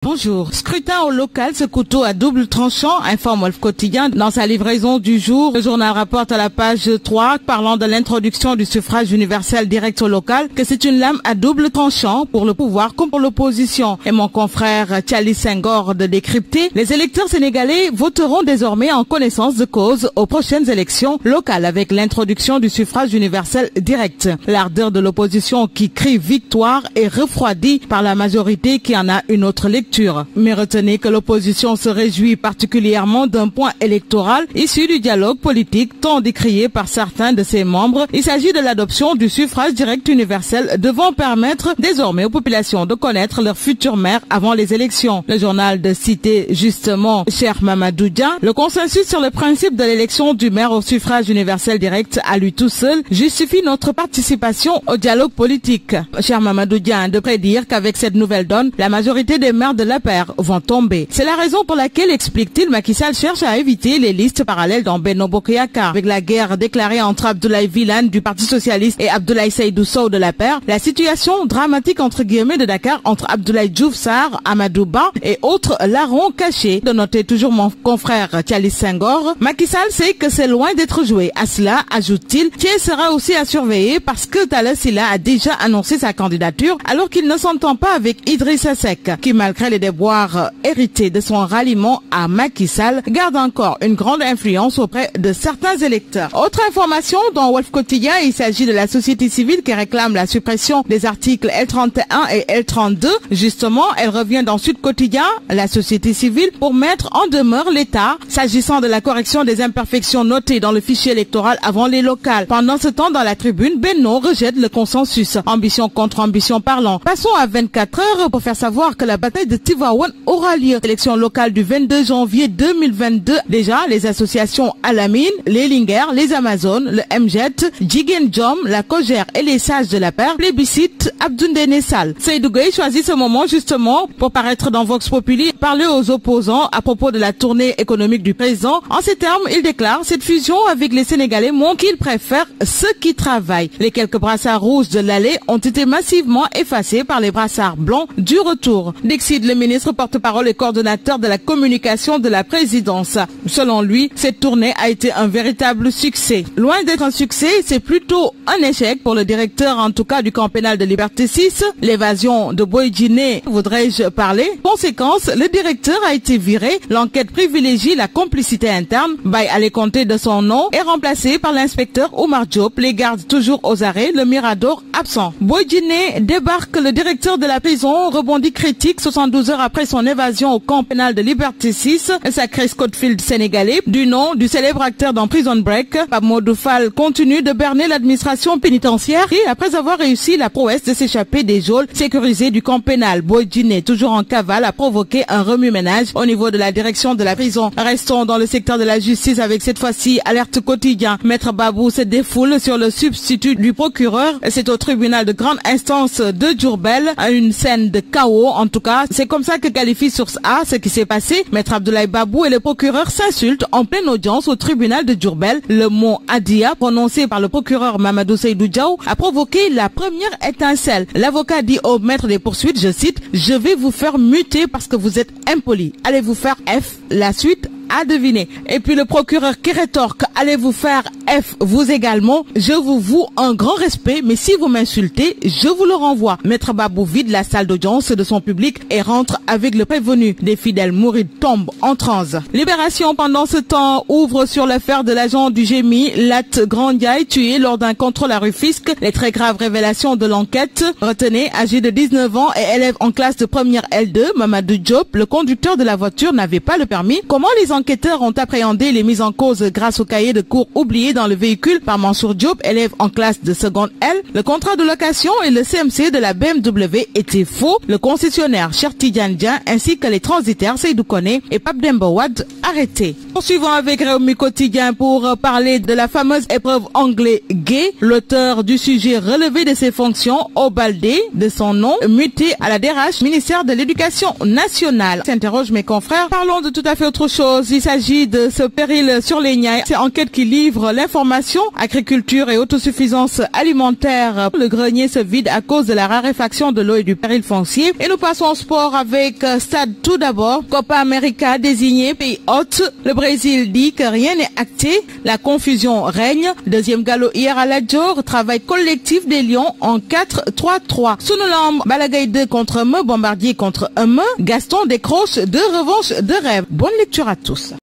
Bonjour. Scrutin au local, ce couteau à double tranchant, informe Wolf Quotidien dans sa livraison du jour. Le journal rapporte à la page 3, parlant de l'introduction du suffrage universel direct au local, que c'est une lame à double tranchant pour le pouvoir comme pour l'opposition. Et mon confrère Thialy Senghor de décrypter, les électeurs sénégalais voteront désormais en connaissance de cause aux prochaines élections locales avec l'introduction du suffrage universel direct. L'ardeur de l'opposition qui crie victoire est refroidie par la majorité qui en a une autre lecture. Mais retenez que l'opposition se réjouit particulièrement d'un point électoral issu du dialogue politique tant décrié par certains de ses membres. Il s'agit de l'adoption du suffrage direct universel devant permettre désormais aux populations de connaître leur futur maire avant les élections. Le journal de citer justement Cheikh Mamadou Dia, le consensus sur le principe de l'élection du maire au suffrage universel direct à lui tout seul justifie notre participation au dialogue politique. Cheikh Mamadou Dia de prédire qu'avec cette nouvelle donne, la majorité des maires de l'APR vont tomber. C'est la raison pour laquelle, explique-t-il, Macky Sall cherche à éviter les listes parallèles dans Benno Bokk Yakaar. Avec la guerre déclarée entre Abdoulaye Wilane du Parti Socialiste et Abdoulaye Seydou Sow de l'APR, la situation dramatique entre guillemets de Dakar entre Abdoulaye Diouf Sarr, Amadou Ba et autres larrons cachés. De noter toujours mon confrère Thialy Senghor, Macky Sall sait que c'est loin d'être joué. À cela, ajoute-t-il, Thiers sera aussi à surveiller parce que Talla Sylla a déjà annoncé sa candidature alors qu'il ne s'entend pas avec Idrissa Seck, qui malgré les déboires hérités de son ralliement à Macky Sall, garde encore une grande influence auprès de certains électeurs. Autre information dans Wolf Quotidien, il s'agit de la société civile qui réclame la suppression des articles L31 et L32. Justement, elle revient dans Sud Quotidien, la société civile, pour mettre en demeure l'État s'agissant de la correction des imperfections notées dans le fichier électoral avant les locales. Pendant ce temps, dans la tribune, Benno rejette le consensus. Ambition contre ambition parlant. Passons à 24 heures pour faire savoir que la bataille de Tivaouane aura lieu. Élection locale du 22 janvier 2022. Déjà, les associations Alamine, les Linger, les Amazones, le MJET, Jigen Jom, la Kogère et les sages de la paire plébiscitent Abdoundéné Sall. Seydou Gueye choisit ce moment justement pour paraître dans Vox Populi, parler aux opposants à propos de la tournée économique du président. En ces termes, il déclare: cette fusion avec les Sénégalais montre qu'il préfère ceux qui travaillent. Les quelques brassards rouges de l'allée ont été massivement effacés par les brassards blancs du retour. Décide le ministre porte-parole et coordonnateur de la communication de la présidence. Selon lui, cette tournée a été un véritable succès. Loin d'être un succès, c'est plutôt un échec pour le directeur, en tout cas du camp pénal de Liberté 6. L'évasion de Boy Djiné, voudrais-je parler. Conséquence, le directeur a été viré. L'enquête privilégie la complicité interne. Baye allait compter de son nom est remplacé par l'inspecteur Oumar Diop. Les gardes toujours aux arrêts, le Mirador absent. Boy Djiné débarque, le directeur de la prison rebondit critique 72 heures après son évasion au camp pénal de Liberté 6, sacré Scottfield sénégalais, du nom du célèbre acteur dans Prison Break. Pape Modou Fall continue de berner l'administration pénitentiaire et après avoir réussi la prouesse de s'échapper des geôles sécurisées du camp pénal, Boy Djiné, toujours en cavale, a provoqué un remue-ménage au niveau de la direction de la prison. Restons dans le secteur de la justice avec cette fois-ci Alerte Quotidien. Maître Babou se défoule sur le substitut du procureur. C'est au tribunal de grande instance de Diourbel, une scène de chaos. En tout cas, c'est comme ça que qualifie Source A ce qui s'est passé. Maître Abdoulaye Babou et le procureur s'insultent en pleine audience au tribunal de Diourbel. Le mot Adia, prononcé par le procureur Mamadou Seydou Diaw, a provoqué la première étincelle. L'avocat dit au maître des poursuites, je cite: « Je vais vous faire muter parce que vous êtes impoli. Allez vous faire F. » La suite à deviner. Et puis le procureur qui rétorque: allez vous faire F vous également, je vous voue un grand respect, mais si vous m'insultez, je vous le renvoie. Maître Babou vide la salle d'audience de son public et rentre avec le prévenu. Des fidèles mourides tombent en transe. Libération pendant ce temps ouvre sur l'affaire de l'agent du GMI, Lat Grandiaï, tué lors d'un contrôle à Rufisque. Les très graves révélations de l'enquête. Retenez, âgé de 19 ans et élève en classe de première L2, Mamadou Diop, le conducteur de la voiture n'avait pas le permis. Comment les enquêteurs ont appréhendé les mises en cause grâce au cahier de cours oublié dans le véhicule par Mansour Diop, élève en classe de seconde L. Le contrat de location et le CMC de la BMW étaient faux. Le concessionnaire Cheikh Tidiane Dia ainsi que les transitaires Seydou Koné et Pape Demba Wade arrêtés. Poursuivons avec Rewmi Quotidien pour parler de la fameuse épreuve anglais-gay. L'auteur du sujet relevé de ses fonctions, Obaldé, de son nom, muté à la DRH, ministère de l'Éducation nationale. S'interroge mes confrères. Parlons de tout à fait autre chose. il s'agit de ce péril sur les Niayes. C'est Enquête qui livre l'information. Agriculture et autosuffisance alimentaire. Le grenier se vide à cause de la raréfaction de l'eau et du péril foncier. Et nous passons au sport avec Stade tout d'abord. Copa América désigné pays hôte. Le Brésil dit que rien n'est acté. La confusion règne. Deuxième galop hier à la Dior. Travail collectif des Lions en 4-3-3. Sunulam, Balagaï 2 contre Me, Bombardier contre Me. Gaston décroche 2 revanches de rêve. Bonne lecture à tous.